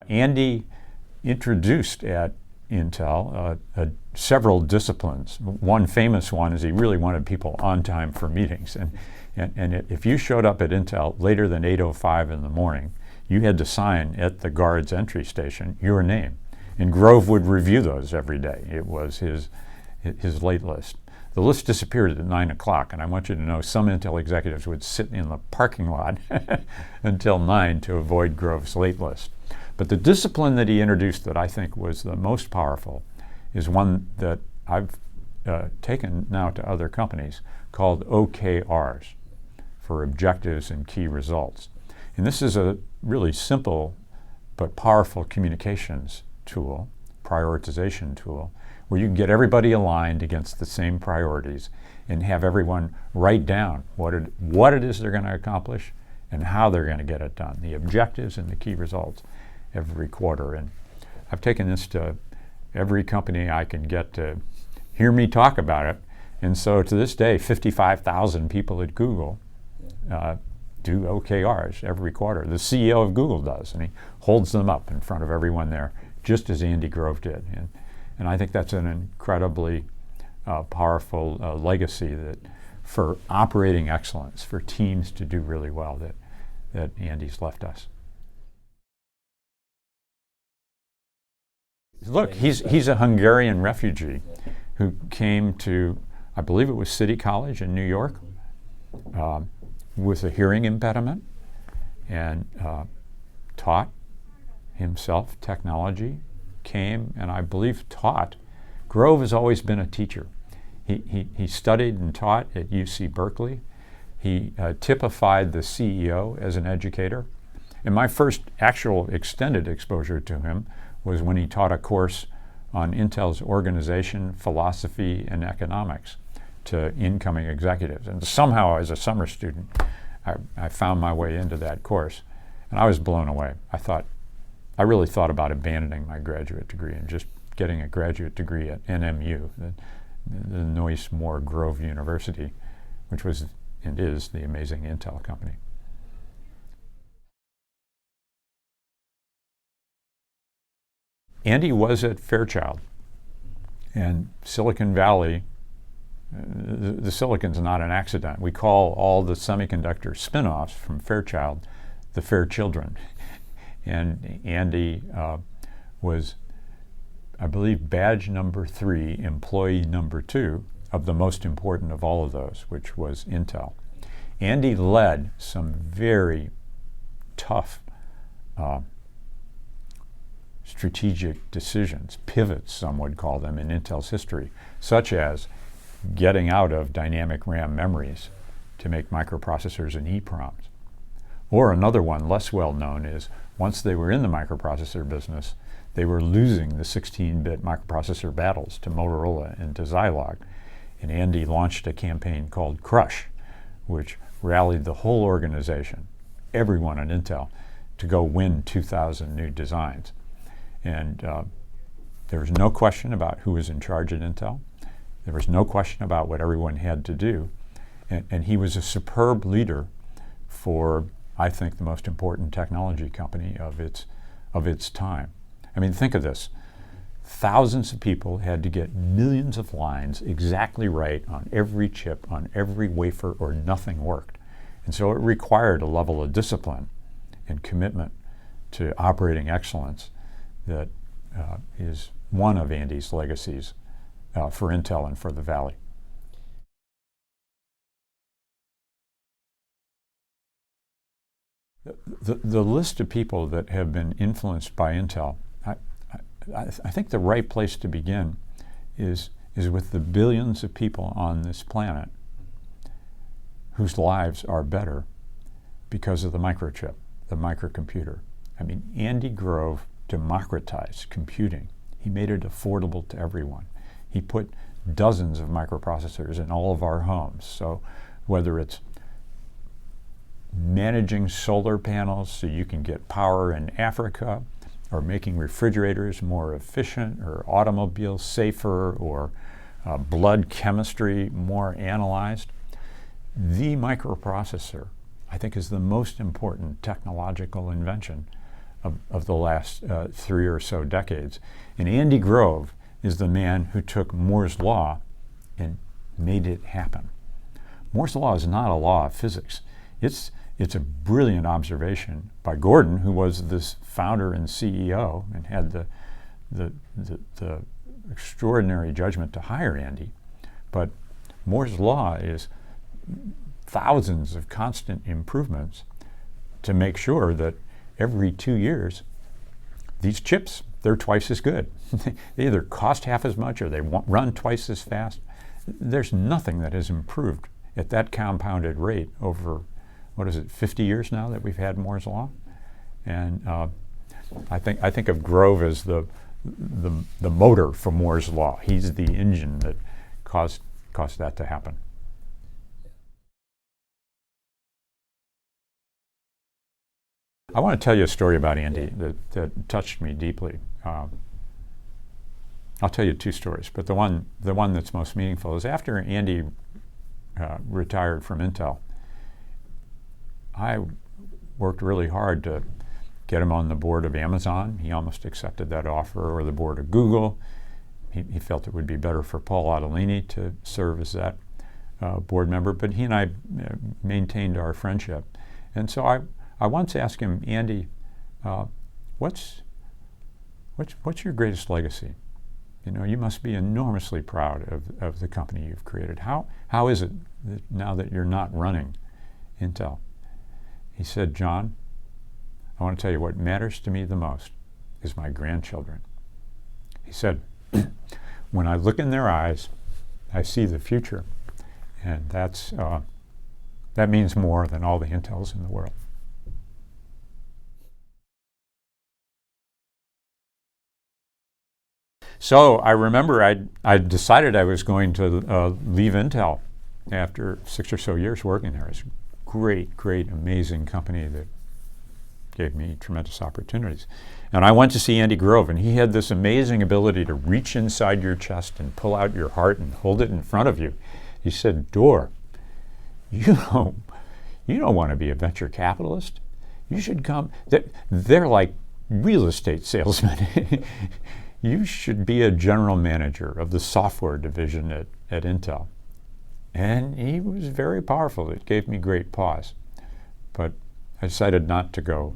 Andy introduced at Intel several disciplines. One famous one is he really wanted people on time for meetings. And if you showed up at Intel later than 8:05 in the morning, you had to sign at the guard's entry station your name. And Grove would review those every day. It was his late list. The list disappeared at 9 o'clock, and I want you to know some Intel executives would sit in the parking lot until 9 to avoid Grove's late list. But the discipline that he introduced that I think was the most powerful is one that I've taken now to other companies called OKRs, for objectives and key results. And this is a really simple but powerful communications tool, prioritization tool, where you can get everybody aligned against the same priorities and have everyone write down what it is they're going to accomplish and how they're going to get it done, the objectives and the key results every quarter. And I've taken this to every company I can get to hear me talk about it. And so to this day, 55,000 people at Google do OKRs every quarter. The CEO of Google does, and he holds them up in front of everyone there, just as Andy Grove did. And I think that's an incredibly powerful legacy that for operating excellence, for teams to do really well, that Andy's left us. Look, he's a Hungarian refugee who came to, I believe it was City College in New York, with a hearing impediment, and taught himself technology, came and I believe taught. Grove has always been a teacher. He studied and taught at UC Berkeley. He typified the CEO as an educator. And my first actual extended exposure to him was when he taught a course on Intel's organization, philosophy, and economics to incoming executives. And somehow, as a summer student, I found my way into that course, and I was blown away. I really thought about abandoning my graduate degree and just getting a graduate degree at NMU, the Noyce Moore Grove University, which was and is the amazing Intel company. Andy was at Fairchild, and Silicon Valley, the Silicon's not an accident. We call all the semiconductor spin-offs from Fairchild the Fairchildren. And Andy was, I believe, badge number 3, employee number 2 of the most important of all of those, which was Intel. Andy led some very tough strategic decisions, pivots, some would call them, in Intel's history, such as getting out of dynamic RAM memories to make microprocessors and EEPROMs. Or another one, less well known, is once they were in the microprocessor business, they were losing the 16-bit microprocessor battles to Motorola and to Zilog. And Andy launched a campaign called Crush, which rallied the whole organization, everyone at Intel, to go win 2,000 new designs. And there was no question about who was in charge at Intel. There was no question about what everyone had to do. And he was a superb leader for, I think, the most important technology company of its time. I mean, think of this. Thousands of people had to get millions of lines exactly right on every chip, on every wafer, or nothing worked. And so it required a level of discipline and commitment to operating excellence that is one of Andy's legacies for Intel and for the Valley. The list of people that have been influenced by Intel, I think the right place to begin is with the billions of people on this planet whose lives are better because of the microchip, the microcomputer. I mean, Andy Grove democratized computing. He made it affordable to everyone. He put dozens of microprocessors in all of our homes. So whether it's managing solar panels so you can get power in Africa, or making refrigerators more efficient, or automobiles safer, or blood chemistry more analyzed, the microprocessor, I think, is the most important technological invention of the last 3 or so decades. And Andy Grove is the man who took Moore's law and made it happen. Moore's law is not a law of physics. It's a brilliant observation by Gordon, who was this founder and CEO and had the extraordinary judgment to hire Andy. But Moore's law is thousands of constant improvements to make sure that every 2 years, these chips, they're twice as good. They either cost half as much or they run twice as fast. There's nothing that has improved at that compounded rate over, 50 years now that we've had Moore's law? And I think of Grove as the motor for Moore's law. He's the engine that caused that to happen. I want to tell you a story about Andy that touched me deeply. I'll tell you 2 stories, but the one that's most meaningful is after Andy retired from Intel, I worked really hard to get him on the board of Amazon. He almost accepted that offer, or the board of Google. He felt it would be better for Paul Ottolini to serve as that board member, but he and I maintained our friendship. And so I once asked him, Andy, what's your greatest legacy? You know, you must be enormously proud of the company you've created. How is it that now that you're not running Intel? He said, John, I want to tell you what matters to me the most is my grandchildren. He said, when I look in their eyes, I see the future, and that means more than all the Intels in the world. So I remember I decided I was going to leave Intel after 6 or so years working there. It's a great, amazing company that gave me tremendous opportunities. And I went to see Andy Grove, and he had this amazing ability to reach inside your chest and pull out your heart and hold it in front of you. He said, Doerr, you don't want to be a venture capitalist. You should come. They're like real estate salesmen. You should be a general manager of the software division at Intel. And he was very powerful. It gave me great pause. But I decided not to go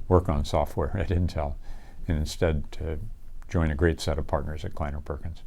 work on software at Intel, and instead to join a great set of partners at Kleiner Perkins.